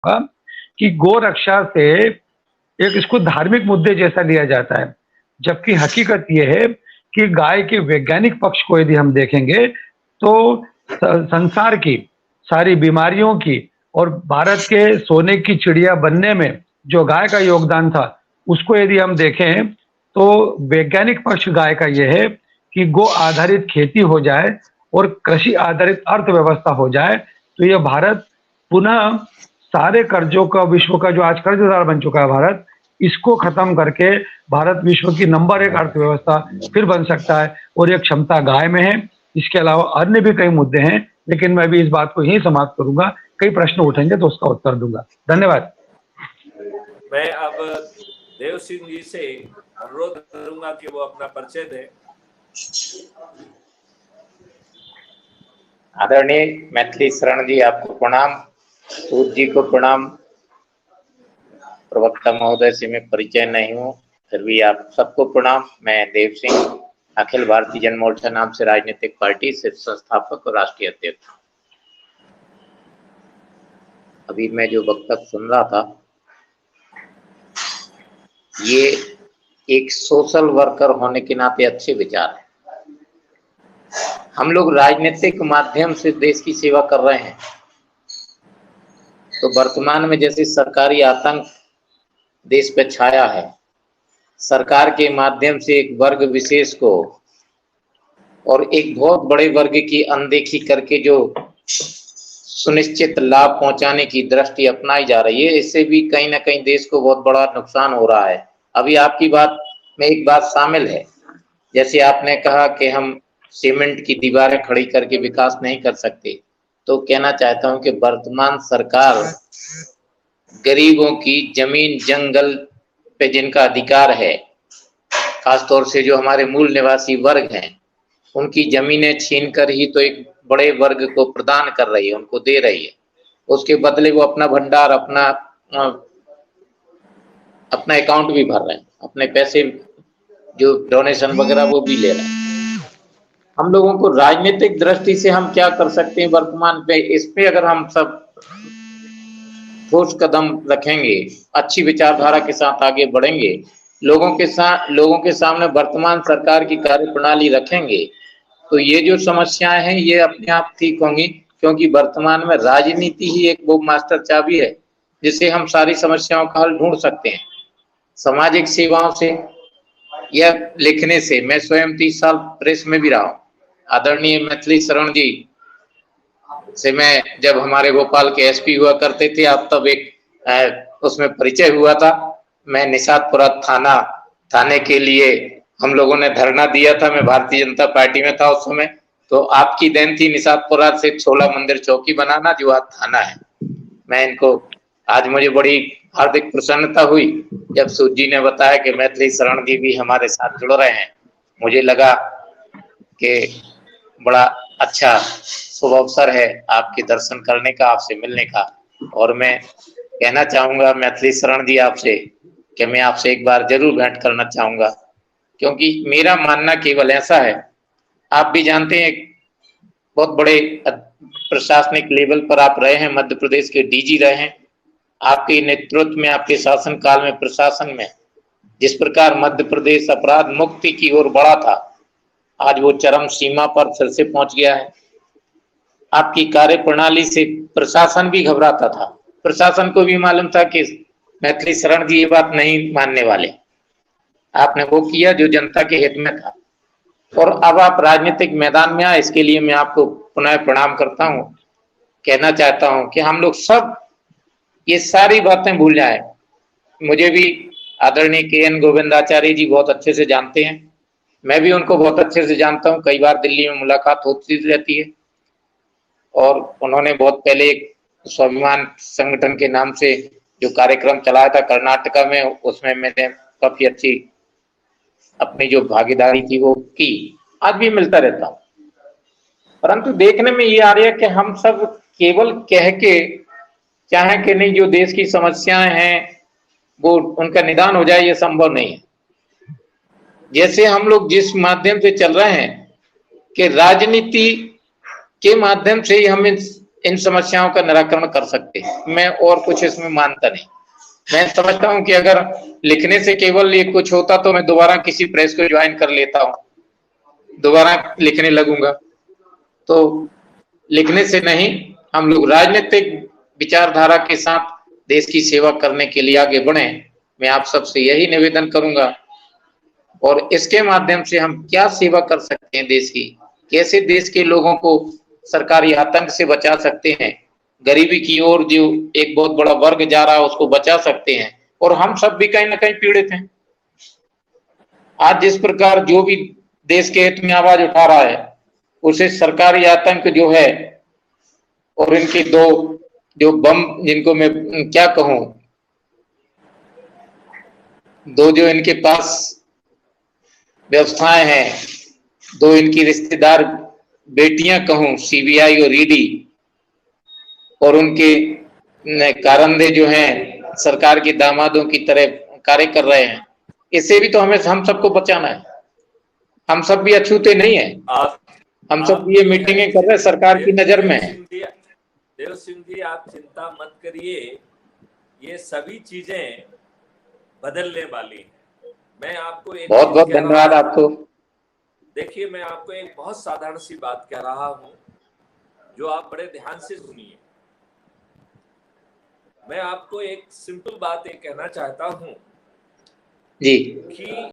कि गो रक्षा से एक इसको धार्मिक मुद्दे जैसा लिया जाता है, जबकि हकीकत ये है कि गाय के वैज्ञानिक पक्ष को यदि हम देखेंगे तो संसार की सारी बीमारियों की और भारत के सोने की चिड़िया बनने में जो गाय का योगदान था उसको यदि हम देखें तो वैज्ञानिक पक्ष गाय का यह है कि गो आधारित खेती हो जाए और कृषि आधारित अर्थव्यवस्था हो जाए तो यह भारत पुनः सारे कर्जों का, विश्व का जो आज कर्जदार बन चुका है भारत, इसको खत्म करके भारत विश्व की नंबर 1 अर्थव्यवस्था फिर बन सकता है और यह क्षमता गाय में है। इसके अलावा अन्य भी कई मुद्दे हैं, लेकिन मैं भी इस बात को यहीं समाप्त करूंगा। कई प्रश्न उठेंगे तो उसका उत्तर दूंगा। धन्यवाद। मैं अब देव सिंह जी से अनुरोध करूंगा कि वो अपना परिचय दें। आदरणीय मैथिली शरण जी, आपको प्रणाम। सूद जी को प्रणाम। प्रवक्ता महोदय से मैं परिचय नहीं हूँ, फिर भी आप सबको प्रणाम। मैं देव सिंह, अखिल भारतीय जन मोर्चा नाम से राजनीतिक पार्टी से संस्थापक और राष्ट्रीय अध्यक्ष। अभी मैं जो वक्तव्य सुन रहा था, ये एक सोशल वर्कर होने के नाते अच्छे विचार है। हम लोग राजनीतिक माध्यम से देश की सेवा कर रहे हैं, तो वर्तमान में जैसे सरकारी आतंक देश पे छाया है, सरकार के माध्यम से एक वर्ग विशेष को और एक बहुत बड़े वर्ग की अनदेखी करके जो सुनिश्चित लाभ पहुंचाने की दृष्टि अपनाई जा रही है, इससे भी कहीं ना कहीं देश को बहुत बड़ा नुकसान हो रहा है। अभी आपकी बात में एक बात शामिल है, जैसे आपने कहा कि हम सीमेंट की दीवारें खड़ी करके विकास नहीं कर सकते, तो कहना चाहता हूं कि वर्तमान सरकार गरीबों की जमीन जंगल पे जिनका अधिकार है, खासतौर से जो हमारे मूल निवासी वर्ग हैं, उनकी जमीनें छीनकर ही तो एक बड़े वर्ग को प्रदान कर रही है, उनको दे रही है। उसके बदले वो अपना भंडार, अपना अकाउंट भी भर रहे हैं, अपने पैसे जो डोनेशन वगैरह वो भी ले रहे हैं। हम लोगों को राजनीतिक दृष्टि से हम क्या कर सकते हैं वर्तमान पे, इस पे अगर हम सब ठोस कदम रखेंगे, अच्छी विचारधारा के साथ आगे बढ़ेंगे, लोगों के सामने वर्तमान सरकार की कार्यप्रणाली रखेंगे, तो ये जो समस्याएं हैं ये अपने आप ठीक होंगी। क्योंकि वर्तमान में राजनीति ही एक वो मास्टर चाबी है जिससे हम सारी समस्याओं का हल ढूंढ सकते हैं। सामाजिक सेवाओं से या लिखने से, मैं स्वयं 30 साल प्रेस में भी रहा हूँ। आदरणीय मैथिली शरण जी से मैं जब हमारे भोपाल के एसपी हुआ करते थे, आप तब एक उसमें परिचय हुआ था। मैं निषादपुरा थाने के लिए हम लोगों ने धरना दिया था, मैं भारतीय जनता पार्टी में था उस समय, तो आपकी देन थी निषादपुरा से छोला मंदिर चौकी बनाना, जो आज थाना है। मैं इनको आज मुझे बड़ी हार्दिक प्रसन्नता हुई जब सूद जी ने बताया कि मैथिली शरण जी भी हमारे साथ जुड़ रहे हैं। मुझे लगा कि बड़ा अच्छा शुभ अवसर है आपके दर्शन करने का, आपसे मिलने का। और मैं कहना चाहूंगा मैथिली शरण जी आपसे कि मैं आपसे एक बार जरूर भेंट करना चाहूंगा, क्योंकि मेरा मानना केवल ऐसा है, आप भी जानते हैं बहुत बड़े प्रशासनिक लेवल पर आप रहे हैं, मध्य प्रदेश के डीजी रहे हैं। आपके नेतृत्व में, आपके शासन काल में, प्रशासन में जिस प्रकार मध्य प्रदेश अपराध मुक्ति की ओर बढ़ा था, आज वो चरम सीमा पर फिर से पहुंच गया है। आपकी कार्यप्रणाली से प्रशासन भी घबराता था, प्रशासन को भी मालूम था कि मैथिली शरण जी ये बात नहीं मानने वाले। आपने वो किया जो जनता के हित में था, और अब आप राजनीतिक मैदान में आए, इसके लिए मैं आपको पुनः प्रणाम करता हूं। कहना चाहता हूं कि हम लोग सब ये सारी बातें भूल जाएं। मुझे भी आदरणीय KN गोविंदाचार्य जी बहुत अच्छे से जानते हैं, मैं भी उनको बहुत अच्छे से जानता हूं, कई बार दिल्ली में मुलाकात होती रहती है। और उन्होंने बहुत पहले एक स्वाभिमान संगठन के नाम से जो कार्यक्रम चलाया था कर्नाटका में, उसमें मैंने काफी अच्छी अपनी जो भागीदारी थी वो की। आज भी मिलता रहता हूं, परंतु देखने में ये आ रहा है कि हम सब केवल कह के चाहे कि नहीं, जो देश की समस्याएं हैं वो उनका निदान हो जाए, ये संभव नहीं है। जैसे हम लोग जिस माध्यम से चल रहे हैं कि राजनीति के माध्यम से ही हम इन समस्याओं का निराकरण कर सकते हैं। मैं और कुछ इसमें मानता नहीं। मैं समझता हूं कि अगर लिखने से केवल ये कुछ होता तो मैं दोबारा किसी प्रेस को ज्वाइन कर लेता हूं, दोबारा लिखने लगूंगा। तो लिखने से नहीं, हम लोग राजनीतिक विचारधारा के साथ देश की सेवा करने के लिए आगे बढ़े। मैं आप सबसे यही निवेदन करूंगा। और इसके माध्यम से हम क्या सेवा कर सकते हैं देश की, कैसे देश के लोगों को सरकारी आतंक से बचा सकते हैं, गरीबी की ओर जो एक बहुत बड़ा वर्ग जा रहा है उसको बचा सकते हैं। और हम सब भी कहीं ना कहीं पीड़ित हैं। आज जिस प्रकार जो भी देश के हित में आवाज उठा रहा है, उसे सरकारी आतंक जो है और इनके दो जो बम, जिनको मैं क्या कहूं, दो जो इनके पास व्यवस्थाएं हैं, दो इनकी रिश्तेदार बेटियां कहूं, सीबीआई और ईडी, और उनके कारंदे जो हैं सरकार के दामादों की तरह कार्य कर रहे हैं, इससे भी तो हमें हम सबको बचाना है। हम सब भी अछूते नहीं है। हम सब ये मीटिंगें कर रहे हैं सरकार की नजर में है। देव सिंह जी, आप चिंता मत करिए, ये सभी चीजें बदलने वाली हैं। मैं आपको एक बहुत बहुत धन्यवाद आपको। देखिए, मैं आपको एक बहुत साधारण सी बात कह रहा हूं जो आप बड़े ध्यान से सुनिए। मैं आपको एक सिंपल बात ये कहना चाहता हूं जी कि